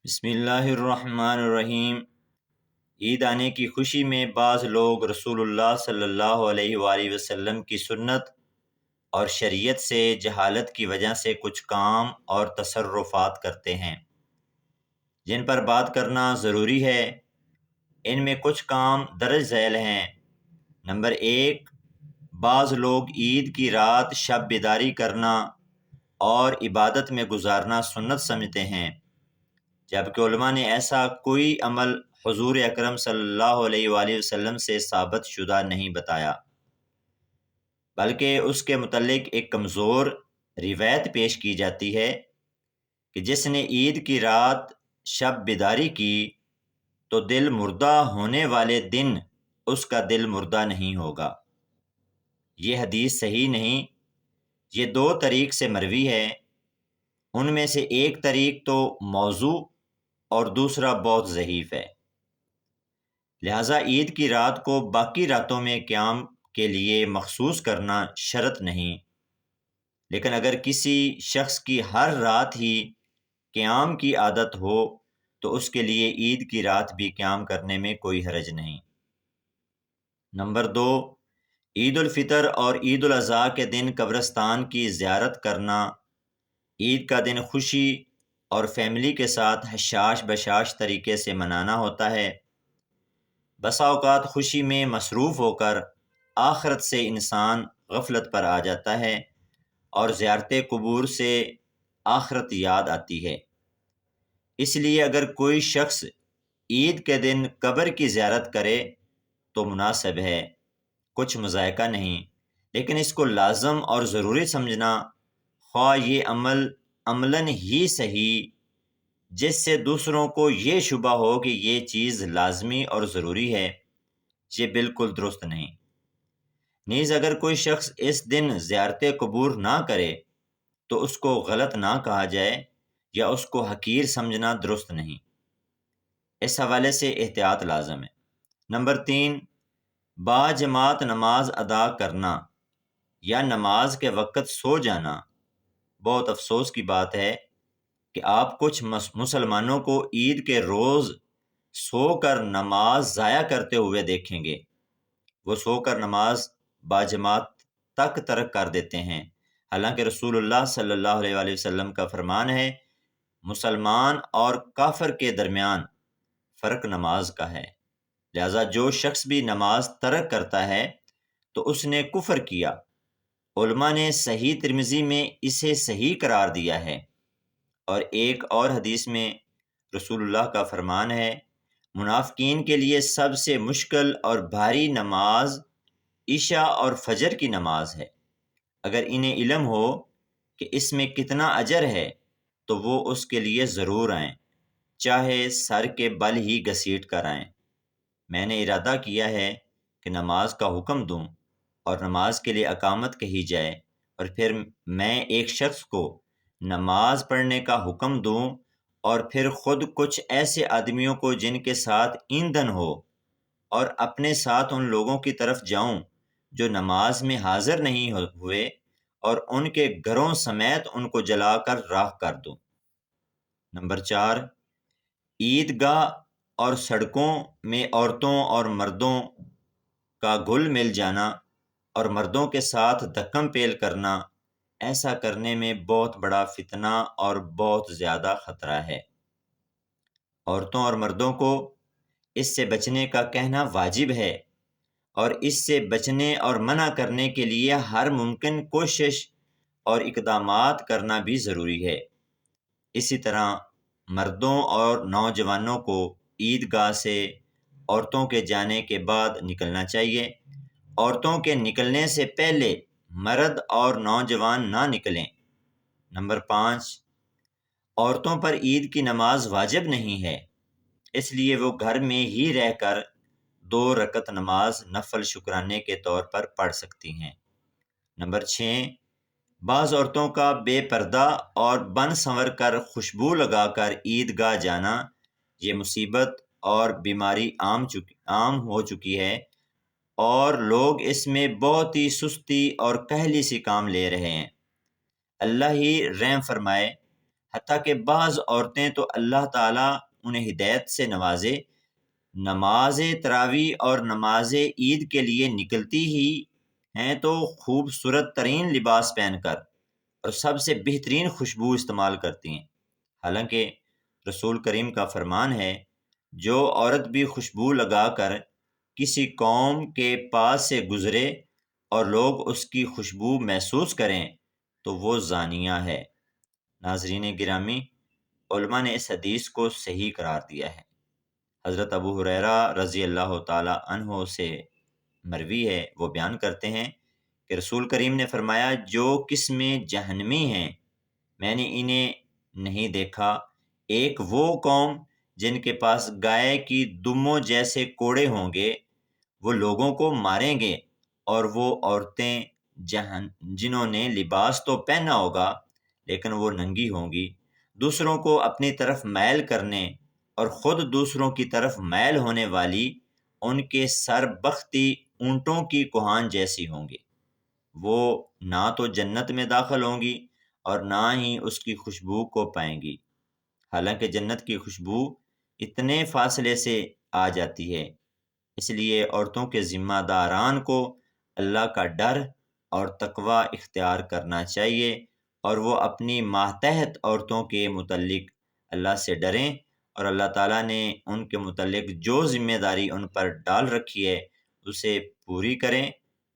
بسم اللہ الرحمن الرحیم۔ عید آنے کی خوشی میں بعض لوگ رسول اللہ صلی اللہ علیہ وآلہ وسلم کی سنت اور شریعت سے جہالت کی وجہ سے کچھ کام اور تصرفات کرتے ہیں جن پر بات کرنا ضروری ہے۔ ان میں کچھ کام درج ذیل ہیں۔ نمبر 1، بعض لوگ عید کی رات شب بیداری کرنا اور عبادت میں گزارنا سنت سمجھتے ہیں، جبکہ علماء نے ایسا کوئی عمل حضور اکرم صلی اللہ علیہ وآلہ وسلم سے ثابت شدہ نہیں بتایا، بلکہ اس کے متعلق ایک کمزور روایت پیش کی جاتی ہے کہ جس نے عید کی رات شب بیداری کی تو دل مردہ ہونے والے دن اس کا دل مردہ نہیں ہوگا۔ یہ حدیث صحیح نہیں، یہ 2 طریق سے مروی ہے۔ ان میں سے ایک طریق تو موضوع اور دوسرا بہت ضعیف ہے، لہٰذا عید کی رات کو باقی راتوں میں قیام کے لیے مخصوص کرنا شرط نہیں، لیکن اگر کسی شخص کی ہر رات ہی قیام کی عادت ہو تو اس کے لیے عید کی رات بھی قیام کرنے میں کوئی حرج نہیں۔ نمبر 2، عید الفطر اور عید الاضحیٰ کے دن قبرستان کی زیارت کرنا۔ عید کا دن خوشی اور فیملی کے ساتھ حشاش بشاش طریقے سے منانا ہوتا ہے۔ بسا اوقات خوشی میں مصروف ہو کر آخرت سے انسان غفلت پر آ جاتا ہے اور زیارت قبور سے آخرت یاد آتی ہے۔ اس لیے اگر کوئی شخص عید کے دن قبر کی زیارت کرے تو مناسب ہے، کچھ مذائقہ نہیں، لیکن اس کو لازم اور ضروری سمجھنا، خواہ یہ عملاً ہی صحیح جس سے دوسروں کو یہ شبہ ہو کہ یہ چیز لازمی اور ضروری ہے، یہ بالکل درست نہیں۔ نیز اگر کوئی شخص اس دن زیارت قبور نہ کرے تو اس کو غلط نہ کہا جائے یا اس کو حقیر سمجھنا درست نہیں۔ اس حوالے سے احتیاط لازم ہے۔ نمبر 3، باجماعت نماز ادا کرنا یا نماز کے وقت سو جانا۔ بہت افسوس کی بات ہے کہ آپ کچھ مسلمانوں کو عید کے روز سو کر نماز ضائع کرتے ہوئے دیکھیں گے۔ وہ سو کر نماز باجماعت تک ترک کر دیتے ہیں، حالانکہ رسول اللہ صلی اللہ علیہ وآلہ وسلم کا فرمان ہے، مسلمان اور کافر کے درمیان فرق نماز کا ہے، لہذا جو شخص بھی نماز ترک کرتا ہے تو اس نے کفر کیا۔ علماء نے صحیح ترمذی میں اسے صحیح قرار دیا ہے، اور ایک اور حدیث میں رسول اللہ کا فرمان ہے، منافقین کے لیے سب سے مشکل اور بھاری نماز عشاء اور فجر کی نماز ہے۔ اگر انہیں علم ہو کہ اس میں کتنا اجر ہے تو وہ اس کے لیے ضرور آئیں، چاہے سر کے بل ہی گھسیٹ کر آئیں۔ میں نے ارادہ کیا ہے کہ نماز کا حکم دوں اور نماز کے لیے اقامت کہی جائے، اور پھر میں ایک شخص کو نماز پڑھنے کا حکم دوں اور پھر خود کچھ ایسے آدمیوں کو جن کے ساتھ ایندھن ہو اور اپنے ساتھ ان لوگوں کی طرف جاؤں جو نماز میں حاضر نہیں ہوئے اور ان کے گھروں سمیت ان کو جلا کر راکھ کر دوں۔ نمبر 4، عیدگاہ اور سڑکوں میں عورتوں اور مردوں کا گھل مل جانا اور مردوں کے ساتھ دھکم پیل کرنا، ایسا کرنے میں بہت بڑا فتنہ اور بہت زیادہ خطرہ ہے۔ عورتوں اور مردوں کو اس سے بچنے کا کہنا واجب ہے، اور اس سے بچنے اور منع کرنے کے لیے ہر ممکن کوشش اور اقدامات کرنا بھی ضروری ہے۔ اسی طرح مردوں اور نوجوانوں کو عیدگاہ سے عورتوں کے جانے کے بعد نکلنا چاہیے۔ عورتوں کے نکلنے سے پہلے مرد اور نوجوان نہ نکلیں۔ نمبر 5، عورتوں پر عید کی نماز واجب نہیں ہے، اس لیے وہ گھر میں ہی رہ کر 2 رکعت نماز نفل شکرانے کے طور پر پڑھ سکتی ہیں۔ نمبر 6، بعض عورتوں کا بے پردہ اور بن سنور کر خوشبو لگا کر عیدگاہ جانا، یہ مصیبت اور بیماری عام ہو چکی ہے، اور لوگ اس میں بہت ہی سستی اور کہلی سی کام لے رہے ہیں۔ اللہ ہی رحم فرمائے۔ حتیٰ کہ بعض عورتیں تو اللہ تعالیٰ انہیں ہدایت سے نوازے، نماز تراویح اور نماز عید کے لیے نکلتی ہی ہیں تو خوبصورت ترین لباس پہن کر اور سب سے بہترین خوشبو استعمال کرتی ہیں، حالانکہ رسول کریم کا فرمان ہے جو عورت بھی خوشبو لگا کر کسی قوم کے پاس سے گزرے اور لوگ اس کی خوشبو محسوس کریں تو وہ زانیہ ہے۔ ناظرین گرامی، علماء نے اس حدیث کو صحیح قرار دیا ہے۔ حضرت ابو ہریرہ رضی اللہ تعالی عنہ سے مروی ہے، وہ بیان کرتے ہیں کہ رسول کریم نے فرمایا، جو قسمیں جہنمی ہیں میں نے انہیں نہیں دیکھا، ایک وہ قوم جن کے پاس گائے کی دموں جیسے کوڑے ہوں گے، وہ لوگوں کو ماریں گے، اور وہ عورتیں جنہوں نے لباس تو پہنا ہوگا لیکن وہ ننگی ہوں گی، دوسروں کو اپنی طرف میل کرنے اور خود دوسروں کی طرف میل ہونے والی ان کے سر بختی اونٹوں کی کوہان جیسی ہوں گی۔ وہ نہ تو جنت میں داخل ہوں گی اور نہ ہی اس کی خوشبو کو پائیں گی، حالانکہ جنت کی خوشبو اتنے فاصلے سے آ جاتی ہے۔ اس لیے عورتوں کے ذمہ داران کو اللہ کا ڈر اور تقوی اختیار کرنا چاہیے، اور وہ اپنی ماتحت عورتوں کے متعلق اللہ سے ڈریں اور اللہ تعالیٰ نے ان کے متعلق جو ذمہ داری ان پر ڈال رکھی ہے اسے پوری کریں،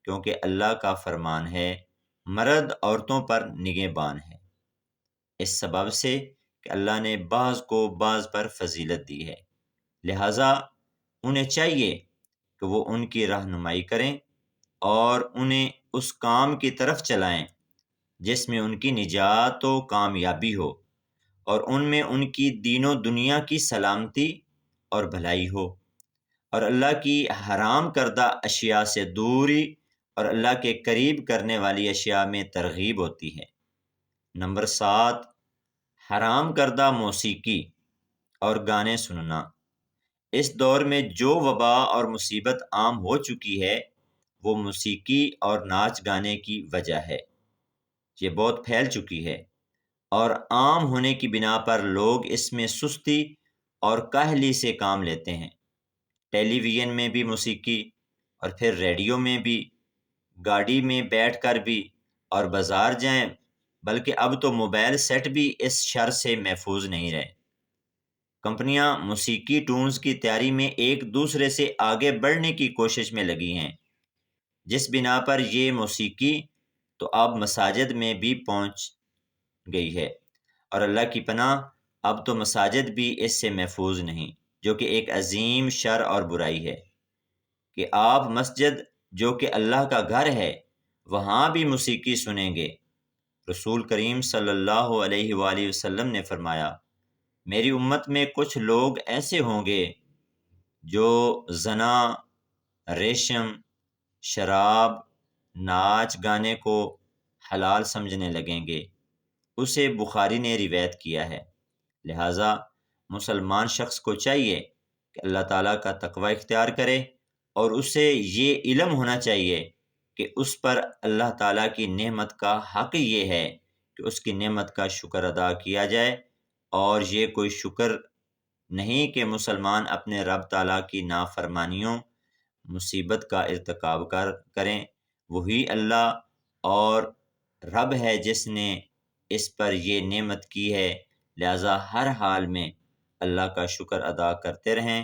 کیونکہ اللہ کا فرمان ہے مرد عورتوں پر نگہبان ہے، اس سبب سے کہ اللہ نے بعض کو بعض پر فضیلت دی ہے، لہٰذا انہیں چاہیے کہ وہ ان کی رہنمائی کریں اور انہیں اس کام کی طرف چلائیں جس میں ان کی نجات و کامیابی ہو، اور ان میں ان کی دین و دنیا کی سلامتی اور بھلائی ہو، اور اللہ کی حرام کردہ اشیاء سے دوری اور اللہ کے قریب کرنے والی اشیاء میں ترغیب ہوتی ہے۔ نمبر 7، حرام کردہ موسیقی اور گانے سننا۔ اس دور میں جو وبا اور مصیبت عام ہو چکی ہے وہ موسیقی اور ناچ گانے کی وجہ ہے۔ یہ بہت پھیل چکی ہے اور عام ہونے کی بنا پر لوگ اس میں سستی اور کاہلی سے کام لیتے ہیں۔ ٹیلی ویژن میں بھی موسیقی، اور پھر ریڈیو میں بھی، گاڑی میں بیٹھ کر بھی، اور بازار جائیں، بلکہ اب تو موبائل سیٹ بھی اس شر سے محفوظ نہیں رہے۔ کمپنیاں موسیقی ٹونز کی تیاری میں ایک دوسرے سے آگے بڑھنے کی کوشش میں لگی ہیں، جس بنا پر یہ موسیقی تو اب مساجد میں بھی پہنچ گئی ہے، اور اللہ کی پناہ اب تو مساجد بھی اس سے محفوظ نہیں، جو کہ ایک عظیم شر اور برائی ہے کہ آپ مسجد جو کہ اللہ کا گھر ہے وہاں بھی موسیقی سنیں گے۔ رسول کریم صلی اللہ علیہ وآلہ وسلم نے فرمایا، میری امت میں کچھ لوگ ایسے ہوں گے جو زنا، ریشم، شراب، ناچ گانے کو حلال سمجھنے لگیں گے۔ اسے بخاری نے روایت کیا ہے۔ لہٰذا مسلمان شخص کو چاہیے کہ اللہ تعالیٰ کا تقوی اختیار کرے اور اسے یہ علم ہونا چاہیے کہ اس پر اللہ تعالیٰ کی نعمت کا حق یہ ہے کہ اس کی نعمت کا شکر ادا کیا جائے، اور یہ کوئی شکر نہیں کہ مسلمان اپنے رب تعالیٰ کی نافرمانیوں، مصیبت کا ارتکاب کریں۔ وہی اللہ اور رب ہے جس نے اس پر یہ نعمت کی ہے، لہذا ہر حال میں اللہ کا شکر ادا کرتے رہیں۔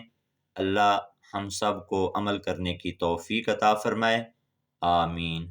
اللہ ہم سب کو عمل کرنے کی توفیق عطا فرمائے، آمین۔